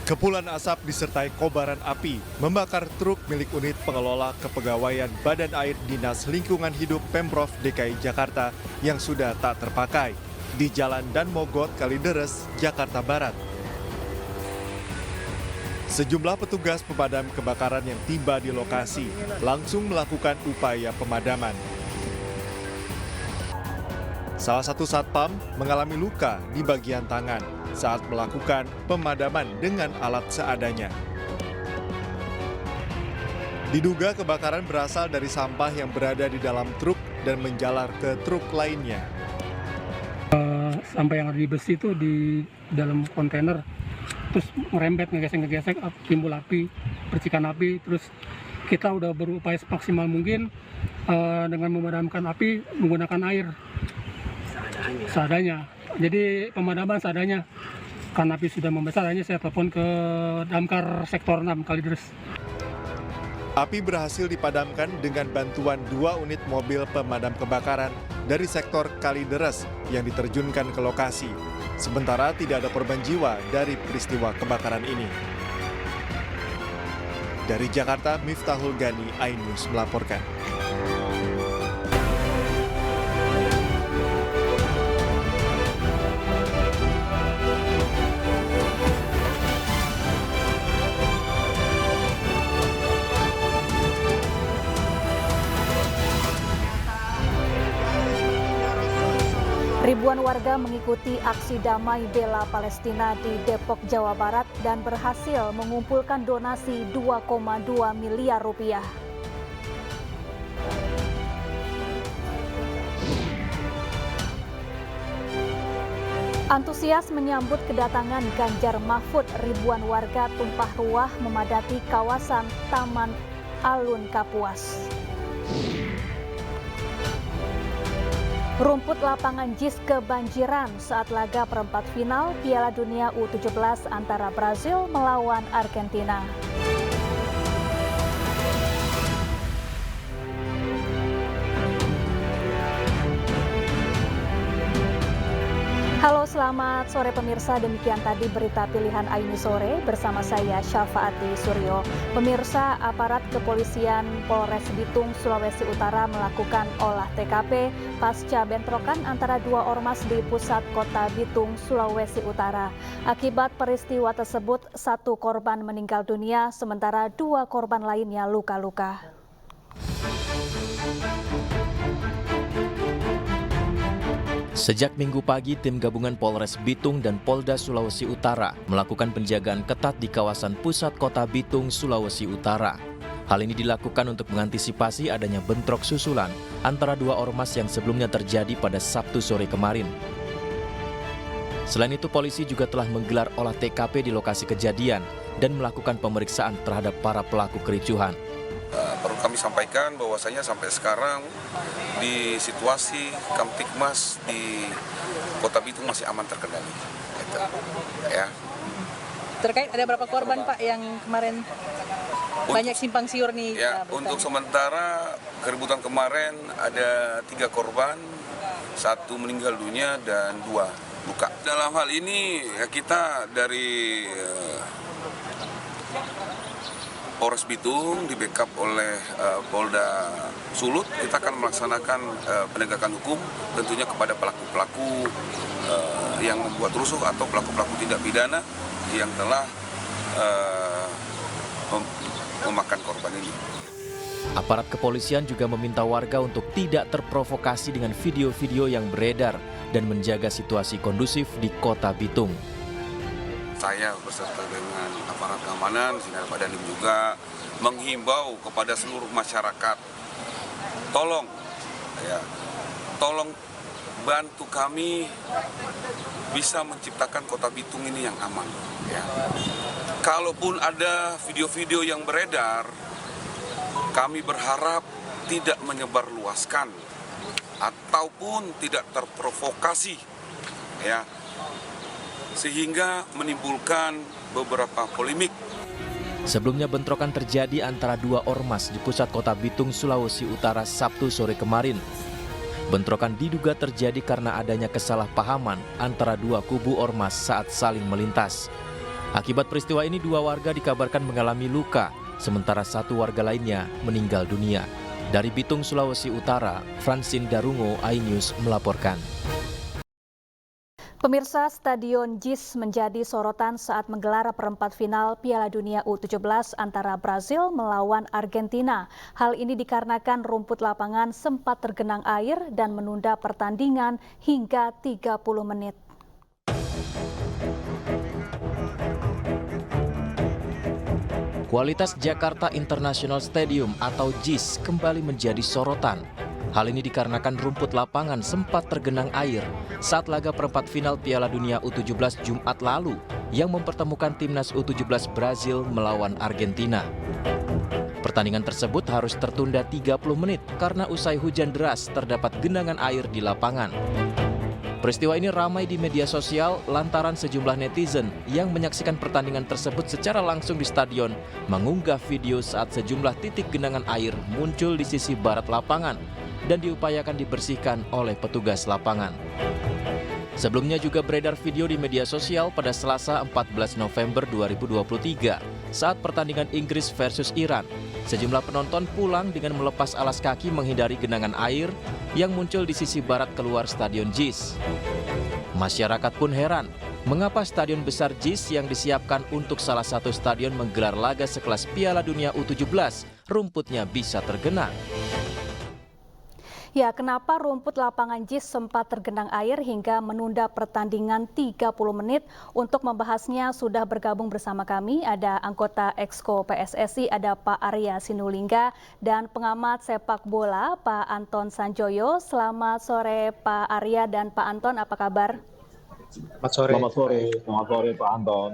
Kepulan asap disertai kobaran api membakar truk milik unit pengelola kepegawaian Badan Air Dinas Lingkungan Hidup Pemprov DKI Jakarta yang sudah tak terpakai di Jalan Dan Mogot, Kalideres, Jakarta Barat. Sejumlah petugas pemadam kebakaran yang tiba di lokasi langsung melakukan upaya pemadaman. Salah satu satpam mengalami luka di bagian tangan saat melakukan pemadaman dengan alat seadanya. Diduga kebakaran berasal dari sampah yang berada di dalam truk dan menjalar ke truk lainnya. Sampah yang ada di besi itu di dalam kontainer, terus merembet, ngegesek, timbul api, percikan api, terus kita udah berupaya semaksimal mungkin dengan memadamkan api menggunakan air seadanya. Jadi pemadaman seadanya, karena api sudah membesar, hanya saya telepon ke Damkar Sektor 6 Kalideres. Api berhasil dipadamkan dengan bantuan 2 unit mobil pemadam kebakaran dari sektor Kalideres yang diterjunkan ke lokasi. Sementara tidak ada korban jiwa dari peristiwa kebakaran ini. Dari Jakarta, Miftahul Gani, iNews melaporkan. Ribuan warga mengikuti aksi damai bela Palestina di Depok, Jawa Barat dan berhasil mengumpulkan donasi 2,2 miliar rupiah. Antusias menyambut kedatangan Ganjar Mahfud, ribuan warga tumpah ruah memadati kawasan Taman Alun Kapuas. Rumput lapangan JIS kebanjiran saat laga perempat final Piala Dunia U17 antara Brazil melawan Argentina. Halo, selamat sore pemirsa. Demikian tadi berita pilihan iNews Sore bersama saya Syafaati Suryo. Pemirsa, aparat kepolisian Polres Bitung, Sulawesi Utara melakukan olah TKP pasca bentrokan antara 2 ormas di pusat kota Bitung, Sulawesi Utara. Akibat peristiwa tersebut, 1 korban meninggal dunia, sementara 2 korban lainnya luka-luka. Sejak Minggu pagi, tim gabungan Polres Bitung dan Polda Sulawesi Utara melakukan penjagaan ketat di kawasan pusat kota Bitung, Sulawesi Utara. Hal ini dilakukan untuk mengantisipasi adanya bentrok susulan antara 2 ormas yang sebelumnya terjadi pada Sabtu sore kemarin. Selain itu, polisi juga telah menggelar olah TKP di lokasi kejadian dan melakukan pemeriksaan terhadap para pelaku kericuhan. Perlu kami sampaikan bahwasanya sampai sekarang di situasi Kamtibmas di Kota Bitung masih aman terkendali. Gitu. Ya. Terkait ada berapa korban Pak yang kemarin banyak simpang siur nih? Ya, untuk sementara keributan kemarin ada 3 korban, 1 meninggal dunia dan 2 luka. Dalam hal ini ya, kita dari Polres Bitung di backup oleh Polda Sulut, kita akan melaksanakan penegakan hukum tentunya kepada pelaku-pelaku yang membuat rusuh atau pelaku-pelaku tindak pidana yang telah memakan korban ini. Aparat kepolisian juga meminta warga untuk tidak terprovokasi dengan video-video yang beredar dan menjaga situasi kondusif di Kota Bitung. Saya beserta dengan aparat keamanan, sehingga Pak Dandim juga menghimbau kepada seluruh masyarakat, tolong bantu kami bisa menciptakan Kota Bitung ini yang aman. Ya. Kalaupun ada video-video yang beredar, kami berharap tidak menyebarluaskan ataupun tidak terprovokasi, ya, sehingga menimbulkan beberapa polemik. Sebelumnya bentrokan terjadi antara 2 ormas di pusat kota Bitung, Sulawesi Utara Sabtu sore kemarin. Bentrokan diduga terjadi karena adanya kesalahpahaman antara 2 kubu ormas saat saling melintas. Akibat peristiwa ini 2 warga dikabarkan mengalami luka, sementara 1 warga lainnya meninggal dunia. Dari Bitung, Sulawesi Utara, Francine Darungo, iNews melaporkan. Pemirsa, Stadion JIS menjadi sorotan saat menggelar perempat final Piala Dunia U17 antara Brazil melawan Argentina. Hal ini dikarenakan rumput lapangan sempat tergenang air dan menunda pertandingan hingga 30 menit. Kualitas Jakarta International Stadium atau JIS kembali menjadi sorotan. Hal ini dikarenakan rumput lapangan sempat tergenang air saat laga perempat final Piala Dunia U17 Jumat lalu yang mempertemukan timnas U17 Brazil melawan Argentina. Pertandingan tersebut harus tertunda 30 menit karena usai hujan deras terdapat genangan air di lapangan. Peristiwa ini ramai di media sosial lantaran sejumlah netizen yang menyaksikan pertandingan tersebut secara langsung di stadion mengunggah video saat sejumlah titik genangan air muncul di sisi barat lapangan dan diupayakan dibersihkan oleh petugas lapangan. Sebelumnya juga beredar video di media sosial pada Selasa 14 November 2023 saat pertandingan Inggris versus Iran. Sejumlah penonton pulang dengan melepas alas kaki menghindari genangan air yang muncul di sisi barat keluar Stadion JIS. Masyarakat pun heran, mengapa stadion besar JIS yang disiapkan untuk salah satu stadion menggelar laga sekelas Piala Dunia U17, rumputnya bisa tergenang. Ya, kenapa rumput lapangan JIS sempat tergenang air hingga menunda pertandingan 30 menit? Untuk membahasnya sudah bergabung bersama kami, ada anggota Exco PSSI, ada Pak Arya Sinulinga, dan pengamat sepak bola Pak Anton Sanjoyo. Selamat sore Pak Arya dan Pak Anton, apa kabar? Selamat sore. Selamat sore Pak Anton.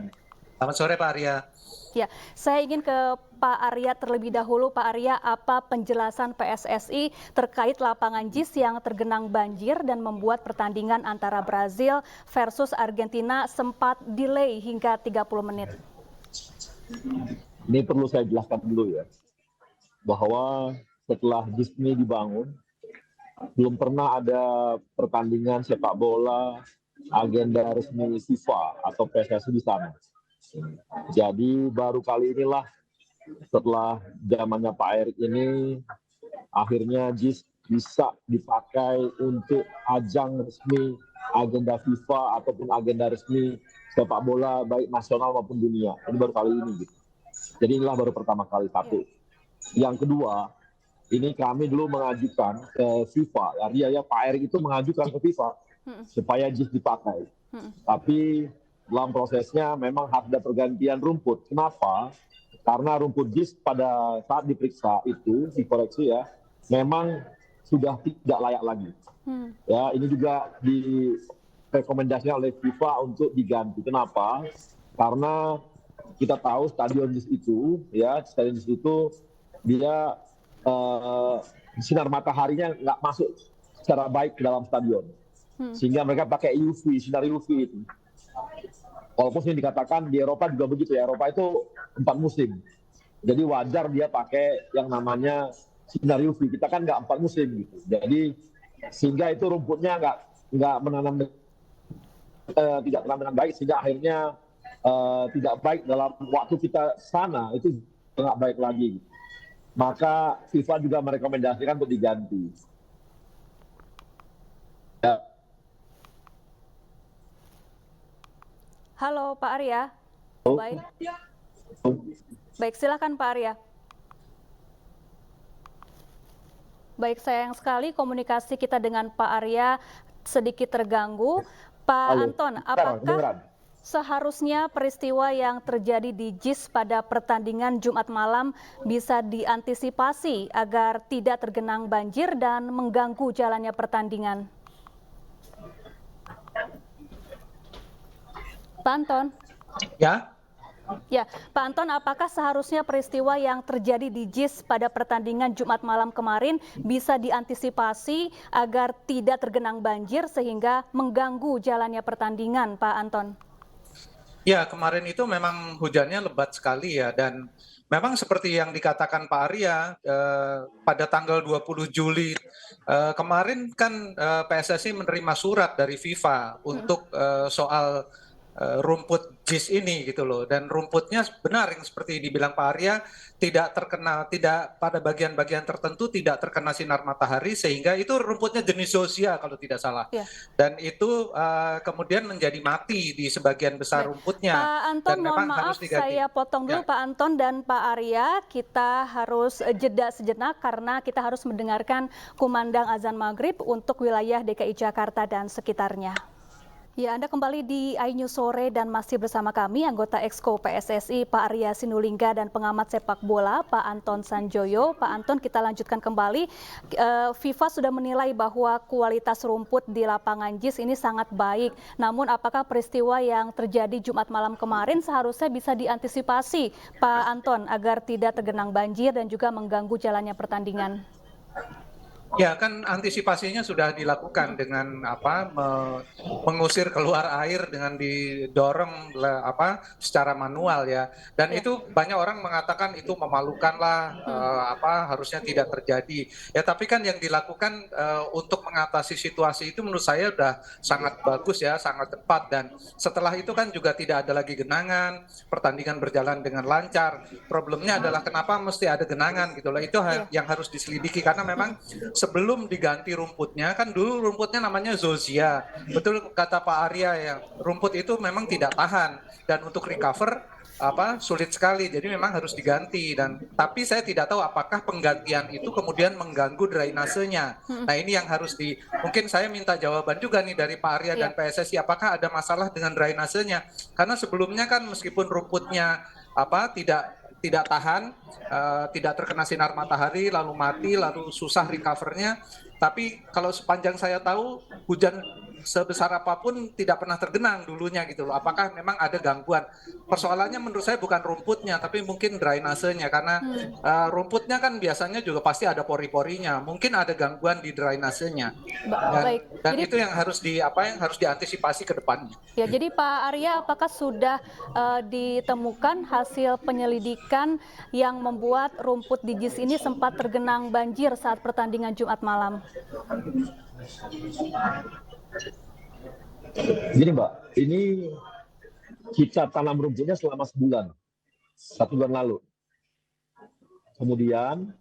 Selamat sore Pak Arya. Ya, saya ingin ke Pak Arya terlebih dahulu. Pak Arya, apa penjelasan PSSI terkait lapangan JIS yang tergenang banjir dan membuat pertandingan antara Brazil versus Argentina sempat delay hingga 30 menit? Ini perlu saya jelaskan dulu ya, bahwa setelah JIS ini dibangun, belum pernah ada pertandingan sepak bola agenda resmi FIFA atau PSSI di sana. Jadi baru kali inilah setelah zamannya Pak Erik ini akhirnya JIS bisa dipakai untuk ajang resmi agenda FIFA ataupun agenda resmi sepak bola baik nasional maupun dunia. Ini baru kali ini gitu. Jadi inilah baru pertama kali satu. Yang kedua, ini kami dulu mengajukan ke FIFA. Ya Pak Erik itu mengajukan ke FIFA supaya JIS dipakai. Tapi dalam prosesnya memang harus ada pergantian rumput. Kenapa? Karena rumput JIS pada saat diperiksa itu, dikoreksi ya, memang sudah tidak layak lagi. Ya, ini juga direkomendasikan oleh FIFA untuk diganti. Kenapa? Karena kita tahu stadion JIS itu, ya, stadion JIS itu dia sinar mataharinya nggak masuk secara baik ke dalam stadion, sehingga mereka pakai UV, sinar UV itu. Walaupun yang dikatakan di Eropa juga begitu ya, Eropa itu 4 musim. Jadi wajar dia pakai yang namanya sinar UV. Kita kan nggak 4 musim gitu. Jadi sehingga itu rumputnya nggak menanam tidak menanam dengan baik, sehingga akhirnya tidak baik dalam waktu kita sana itu nggak baik lagi. Maka FIFA juga merekomendasikan untuk diganti. Ya. Halo Pak Arya. Baik, silakan Pak Arya. Baik, sayang sekali komunikasi kita dengan Pak Arya sedikit terganggu. Pak Anton, apakah seharusnya peristiwa yang terjadi di JIS pada pertandingan Jumat malam bisa diantisipasi agar tidak tergenang banjir dan mengganggu jalannya pertandingan? Pak Anton. Ya. Ya, Pak Anton, apakah seharusnya peristiwa yang terjadi di JIS pada pertandingan Jumat malam kemarin bisa diantisipasi agar tidak tergenang banjir sehingga mengganggu jalannya pertandingan, Pak Anton? Ya, kemarin itu memang hujannya lebat sekali ya, dan memang seperti yang dikatakan Pak Arya, pada tanggal 20 Juli kemarin kan PSSI menerima surat dari FIFA untuk soal rumput JIS ini gitu loh. Dan rumputnya benar yang seperti dibilang Pak Arya, tidak pada bagian-bagian tertentu tidak terkena sinar matahari, sehingga itu rumputnya jenis zosia kalau tidak salah. Ya. Dan itu kemudian menjadi mati di sebagian besar rumputnya. Pak Anton, dan mohon memang maaf harus diganti. saya potong dulu Pak Anton dan Pak Arya, kita harus jeda sejenak karena kita harus mendengarkan kumandang azan maghrib untuk wilayah DKI Jakarta dan sekitarnya. Ya, Anda kembali di iNews Sore dan masih bersama kami, anggota Exco PSSI Pak Arya Sinulinga dan pengamat sepak bola Pak Anton Sanjoyo. Pak Anton, kita lanjutkan kembali. FIFA sudah menilai bahwa kualitas rumput di lapangan JIS ini sangat baik. Namun apakah peristiwa yang terjadi Jumat malam kemarin seharusnya bisa diantisipasi, Pak Anton, agar tidak tergenang banjir dan juga mengganggu jalannya pertandingan? Ya, kan antisipasinya sudah dilakukan dengan mengusir keluar air dengan didorong secara manual ya. Dan itu banyak orang mengatakan itu memalukan lah, harusnya tidak terjadi. Ya, tapi kan yang dilakukan untuk mengatasi situasi itu menurut saya sudah sangat bagus ya, sangat tepat. Dan setelah itu kan juga tidak ada lagi genangan, pertandingan berjalan dengan lancar. Problemnya adalah kenapa mesti ada genangan gitu loh. Itu yang harus diselidiki karena memang sebelum diganti rumputnya, kan dulu rumputnya namanya zosia. Betul kata Pak Arya ya, rumput itu memang tidak tahan dan untuk recover sulit sekali. Jadi memang harus diganti tapi saya tidak tahu apakah penggantian itu kemudian mengganggu drainasenya. Nah, ini yang harus mungkin saya minta jawaban juga nih dari Pak Arya dan PSSI, apakah ada masalah dengan drainasenya? Karena sebelumnya kan meskipun rumputnya tidak tahan, tidak terkena sinar matahari, lalu mati, lalu susah recovernya. Tapi kalau sepanjang saya tahu, hujan sebesar apapun tidak pernah tergenang dulunya gitu loh. Apakah memang ada gangguan? Persoalannya menurut saya bukan rumputnya, tapi mungkin drainasenya. Karena rumputnya kan biasanya juga pasti ada pori-porinya. Mungkin ada gangguan di drainasenya. Dan jadi, itu yang harus diantisipasi ke depannya. Ya, jadi Pak Arya, apakah sudah ditemukan hasil penyelidikan yang membuat rumput di JIS ini sempat tergenang banjir saat pertandingan Jumat malam? Gini Mbak, ini kita tanam rumputnya selama 1 bulan lalu. Kemudian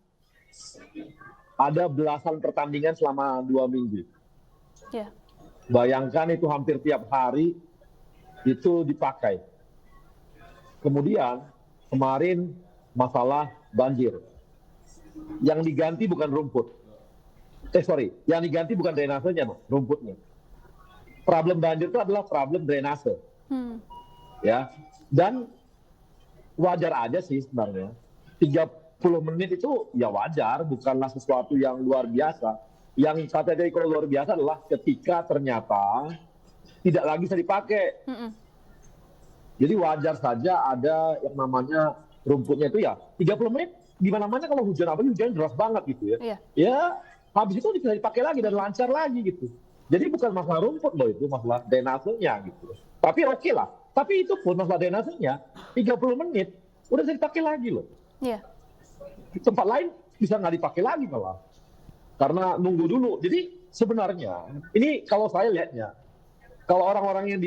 ada belasan pertandingan selama 2 minggu. Yeah. Bayangkan itu hampir tiap hari itu dipakai. Kemudian kemarin masalah banjir. Yang diganti bukan rumput. Yang diganti bukan drainasenya, rumputnya. Problem banjir itu adalah problem drainase. Ya. Dan wajar aja sih sebenarnya. 30 menit itu ya wajar, bukanlah sesuatu yang luar biasa. Yang kategori kalau luar biasa adalah ketika ternyata tidak lagi bisa dipakai. Jadi wajar saja ada yang namanya rumputnya itu ya 30 menit di mana-mana kalau hujan deras banget gitu ya. Ya habis itu bisa dipakai lagi dan lancar lagi gitu. Jadi bukan masalah rumput loh, itu masalah drainasenya gitu. Tapi oke lah. Tapi itu pun masalah drainasenya 30 menit udah bisa dipakai lagi loh. Iya. Di tempat lain bisa nggak dipakai lagi malah. Karena nunggu dulu. Jadi sebenarnya ini kalau saya lihatnya, kalau orang-orang yang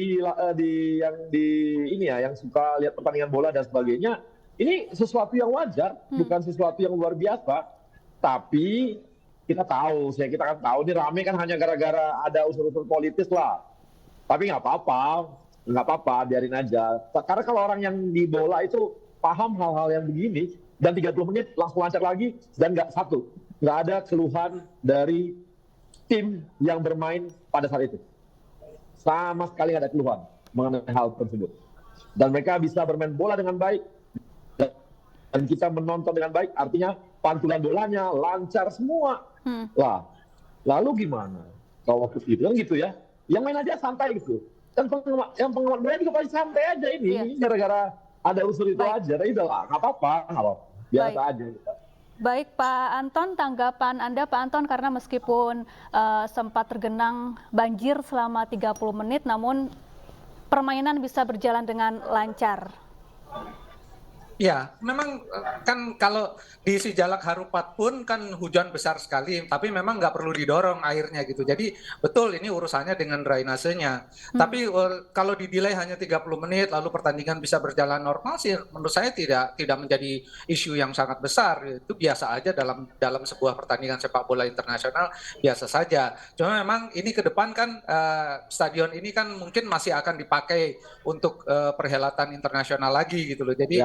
yang suka lihat pertandingan bola dan sebagainya, ini sesuatu yang wajar, bukan sesuatu yang luar biasa. Tapi kita kan tahu ini rame kan hanya gara-gara ada unsur-unsur politis lah. Tapi nggak apa-apa, biarin aja. Karena kalau orang yang di bola itu paham hal-hal yang begini, dan 30 menit langsung lancar lagi, dan nggak ada keluhan dari tim yang bermain pada saat itu. Sama sekali nggak ada keluhan mengenai hal tersebut. Dan mereka bisa bermain bola dengan baik, dan kita menonton dengan baik, artinya pantulan bolanya lancar semua. Lah, lalu gimana? Kalau waktu itu kan gitu ya, yang main aja santai gitu. Dan pengamat bola juga pasti santai aja ini, gara-gara ada unsur itu aja. Tapi udah nggak apa-apa, biasa aja. Baik Pak Anton, tanggapan Anda Pak Anton, karena meskipun sempat tergenang banjir selama 30 menit, namun permainan bisa berjalan dengan lancar. Ya, memang kan kalau di Sijalak Harupat pun kan hujan besar sekali, tapi memang nggak perlu didorong airnya gitu. Jadi betul ini urusannya dengan drainasenya. Tapi kalau didilai hanya 30 menit lalu pertandingan bisa berjalan normal sih menurut saya tidak menjadi isu yang sangat besar. Itu biasa aja dalam sebuah pertandingan sepak bola internasional, biasa saja. Cuma memang ini ke depan kan stadion ini kan mungkin masih akan dipakai untuk perhelatan internasional lagi gitu loh. Jadi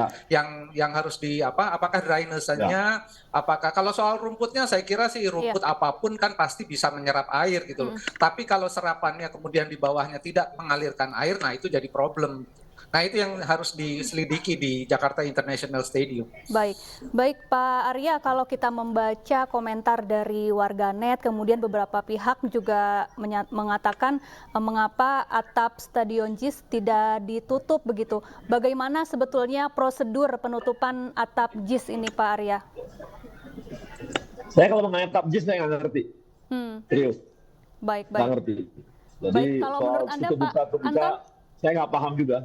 yang harus apakah drainasenya, apakah kalau soal rumputnya saya kira sih rumput apapun kan pasti bisa menyerap air gitu loh. Tapi kalau serapannya kemudian di bawahnya tidak mengalirkan air, nah itu jadi problem. Nah itu yang harus diselidiki di Jakarta International Stadium. Baik Pak Arya, kalau kita membaca komentar dari warganet, kemudian beberapa pihak juga mengatakan mengapa atap Stadion JIS tidak ditutup begitu. Bagaimana sebetulnya prosedur penutupan atap JIS ini Pak Arya? Saya kalau mengenai atap JIS saya nggak ngerti. Serius. Baik. Nggak ngerti. Jadi Baik, kalau soal menurut Anda Pak Anton, saya nggak paham juga.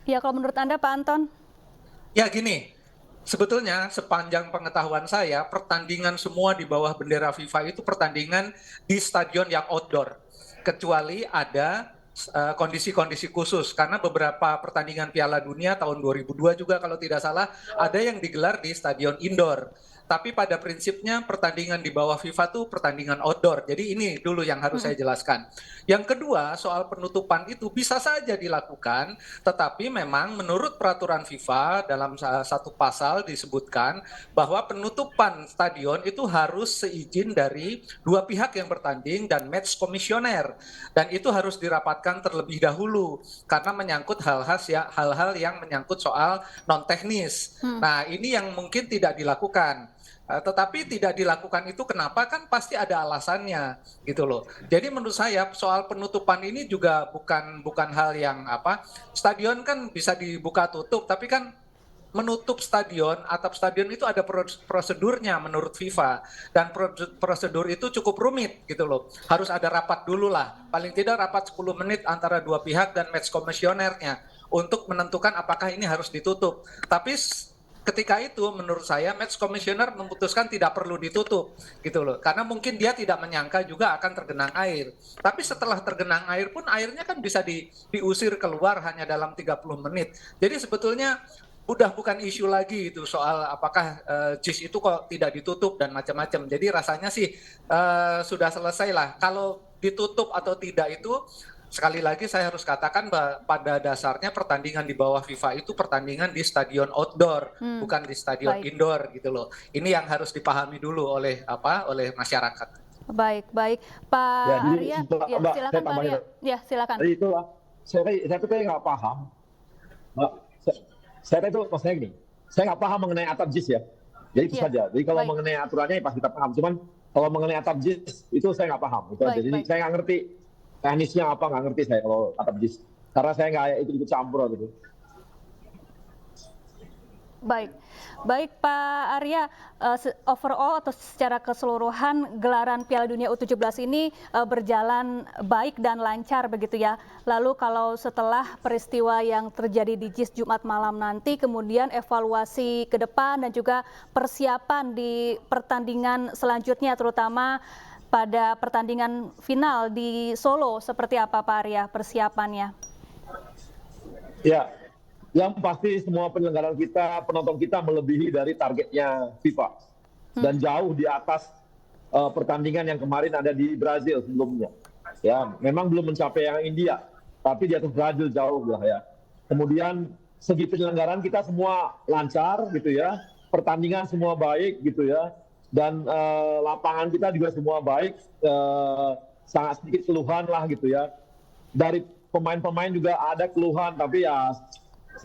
Ya, kalau menurut Anda Pak Anton? Ya gini, sebetulnya sepanjang pengetahuan saya, pertandingan semua di bawah bendera FIFA itu pertandingan di stadion yang outdoor. Kecuali ada kondisi-kondisi khusus, karena beberapa pertandingan Piala Dunia tahun 2002 juga kalau tidak salah, ada yang digelar di stadion indoor. Tapi pada prinsipnya pertandingan di bawah FIFA itu pertandingan outdoor. Jadi ini dulu yang harus saya jelaskan. Yang kedua, soal penutupan itu bisa saja dilakukan, tetapi memang menurut peraturan FIFA dalam satu pasal disebutkan bahwa penutupan stadion itu harus seizin dari dua pihak yang bertanding dan match komisioner. Dan itu harus dirapatkan terlebih dahulu karena menyangkut hal-hal yang menyangkut soal non teknis. Nah, ini yang mungkin tidak dilakukan. Tetapi tidak dilakukan itu kenapa, kan pasti ada alasannya gitu loh. Jadi menurut saya soal penutupan ini juga bukan hal yang stadion kan bisa dibuka tutup, tapi kan menutup stadion, atap stadion itu ada prosedurnya menurut FIFA, dan prosedur itu cukup rumit gitu loh. Harus ada rapat dulu lah, paling tidak rapat 10 menit antara dua pihak dan match komisionernya untuk menentukan apakah ini harus ditutup. Tapi ketika itu menurut saya match commissioner memutuskan tidak perlu ditutup gitu loh, karena mungkin dia tidak menyangka juga akan tergenang air. Tapi setelah tergenang air pun airnya kan bisa diusir keluar hanya dalam 30 menit. Jadi sebetulnya udah bukan isu lagi itu soal apakah JIS itu kok tidak ditutup dan macam-macam. Jadi rasanya sih sudah selesai lah. Kalau ditutup atau tidak itu, sekali lagi saya harus katakan bahwa pada dasarnya pertandingan di bawah FIFA itu pertandingan di stadion outdoor, bukan di stadion indoor gitu loh. Ini yang harus dipahami dulu oleh masyarakat. Baik, Pak Arya, silakan Pak Arya. Ya, silakan. Itulah, saya tuh kayak nggak paham. Saya itu maksudnya gini, saya nggak paham mengenai atap JIS ya. Jadi itu saja. Jadi kalau mengenai aturannya pasti kita paham. Cuman kalau mengenai atap JIS itu saya nggak paham. Jadi saya nggak ngerti teknisnya apa, nggak ngerti saya kalau atap JIS. Karena saya nggak ikut campur gitu. Baik Pak Arya, overall atau secara keseluruhan gelaran Piala Dunia U17 ini berjalan baik dan lancar begitu ya. Lalu kalau setelah peristiwa yang terjadi di JIS Jumat malam nanti, kemudian evaluasi ke depan dan juga persiapan di pertandingan selanjutnya, terutama pada pertandingan final di Solo, seperti apa Pak Arya persiapannya? Ya, yang pasti semua penyelenggaraan kita, penonton kita melebihi dari targetnya FIFA. Dan jauh di atas pertandingan yang kemarin ada di Brazil sebelumnya. Ya, memang belum mencapai yang India, tapi di atas Brazil jauh lah ya. Kemudian segi penyelenggaraan kita semua lancar gitu ya, pertandingan semua baik gitu ya. Dan lapangan kita juga semua baik, sangat sedikit keluhan lah gitu ya. Dari pemain-pemain juga ada keluhan, tapi ya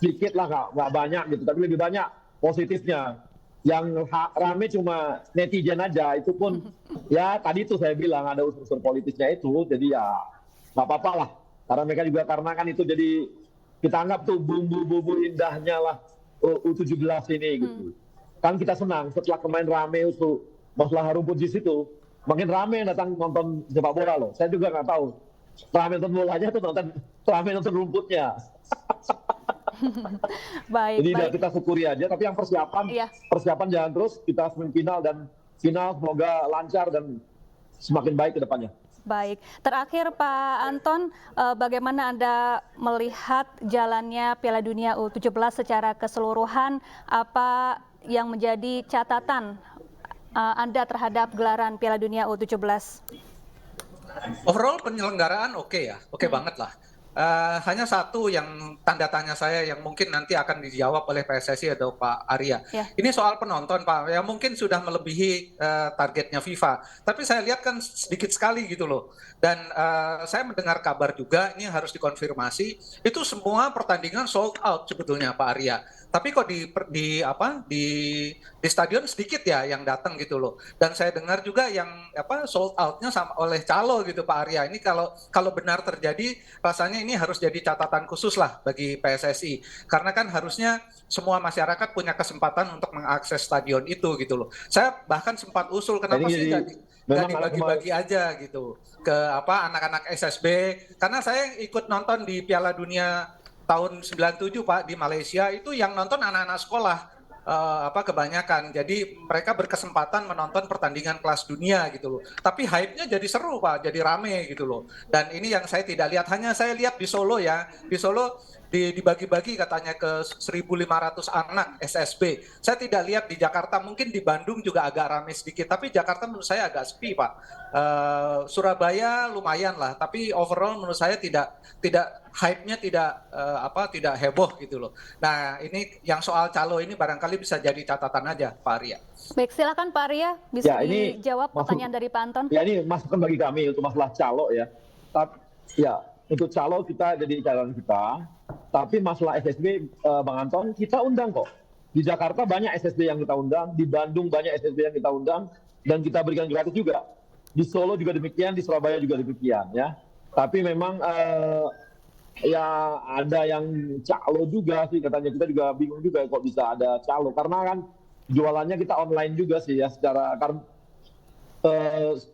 sedikit lah, nggak banyak gitu. Tapi lebih banyak positifnya. Yang rame cuma netizen aja, itu pun ya tadi itu saya bilang ada unsur-unsur politisnya itu, jadi ya nggak apa-apa lah. Karena mereka juga, karena kan itu jadi kita anggap tuh bumbu-bumbu indahnya lah U17 ini gitu. Kan kita senang setelah kemarin rame itu masalah rumput JIS itu, makin rame datang nonton sepak bola loh. Saya juga nggak tahu rame nonton bolanya tuh rame nonton rumputnya. Baik, Jadi baik. kita syukuri aja, tapi yang Iya. persiapan jalan terus, kita semifinal dan final semoga lancar dan semakin baik ke depannya. Baik, terakhir Pak Anton, bagaimana Anda melihat jalannya Piala Dunia U17 secara keseluruhan? Apa yang menjadi catatan Anda terhadap gelaran Piala Dunia U17? Overall penyelenggaraan oke ya, oke banget lah. Hanya satu yang tanda tanya saya yang mungkin nanti akan dijawab oleh PSSI atau Pak Arya. Ya. Ini soal penonton Pak, yang mungkin sudah melebihi targetnya FIFA. Tapi saya lihat kan sedikit sekali gitu loh. Dan saya mendengar kabar juga, ini harus dikonfirmasi, itu semua pertandingan sold out sebetulnya Pak Arya. Tapi kok di stadion sedikit ya yang datang gitu loh. Dan saya dengar juga yang sold outnya sama oleh calo gitu Pak Arya. Ini kalau benar terjadi, rasanya ini harus jadi catatan khusus lah bagi PSSI. Karena kan harusnya semua masyarakat punya kesempatan untuk mengakses stadion itu gitu loh. Saya bahkan sempat usul kenapa sih nggak dibagi-bagi aja gitu ke anak-anak SSB. Karena saya ikut nonton di Piala Dunia tahun 97 Pak di Malaysia, itu yang nonton anak-anak sekolah kebanyakan. Jadi mereka berkesempatan menonton pertandingan kelas dunia gitu loh. Tapi hype-nya jadi seru Pak, jadi rame gitu loh. Dan ini yang saya tidak lihat, hanya saya lihat di Solo ya. Di Solo dibagi-bagi katanya ke 1.500 anak SSB. Saya tidak lihat di Jakarta, mungkin di Bandung juga agak ramai sedikit, tapi Jakarta menurut saya agak sepi Pak. Surabaya lumayan lah, tapi overall menurut saya tidak hype-nya tidak heboh gitu loh. Nah, ini yang soal calo ini barangkali bisa jadi catatan aja Pak Arya. Baik, silakan Pak Arya, bisa Ya, ini dijawab pertanyaan dari Pak Anton. Ya, ini masukan bagi kami untuk masalah calo ya. Tapi ya, untuk calo kita jadi calon kita. Tapi masalah SSB, Bang Anton, kita undang kok. Di Jakarta banyak SSB yang kita undang, di Bandung banyak SSB yang kita undang, dan kita berikan gratis juga. Di Solo juga demikian, di Surabaya juga demikian ya. Tapi memang ya ada yang calo juga sih, katanya kita juga bingung juga kok bisa ada calo. Karena kan jualannya kita online juga sih ya, secara karena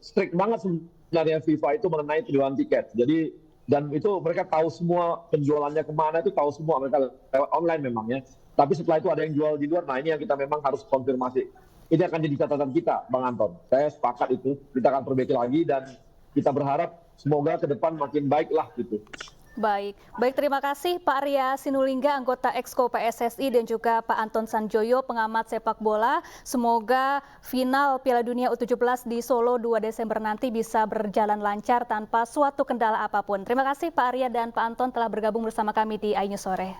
strict banget sebenarnya FIFA itu mengenai penjualan tiket. Jadi dan itu mereka tahu semua penjualannya kemana, itu tahu semua mereka lewat online memang ya. Tapi setelah itu ada yang jual di luar, nah ini yang kita memang harus konfirmasi. Ini akan jadi catatan kita, Bang Anton. Saya sepakat itu, kita akan perbaiki lagi dan kita berharap semoga ke depan makin baik lah gitu. Baik, terima kasih Pak Arya Sinulinga, anggota Exco PSSI, dan juga Pak Anton Sanjoyo, pengamat sepak bola. Semoga final Piala Dunia U17 di Solo 2 Desember nanti bisa berjalan lancar tanpa suatu kendala apapun. Terima kasih Pak Arya dan Pak Anton telah bergabung bersama kami di iNews Sore.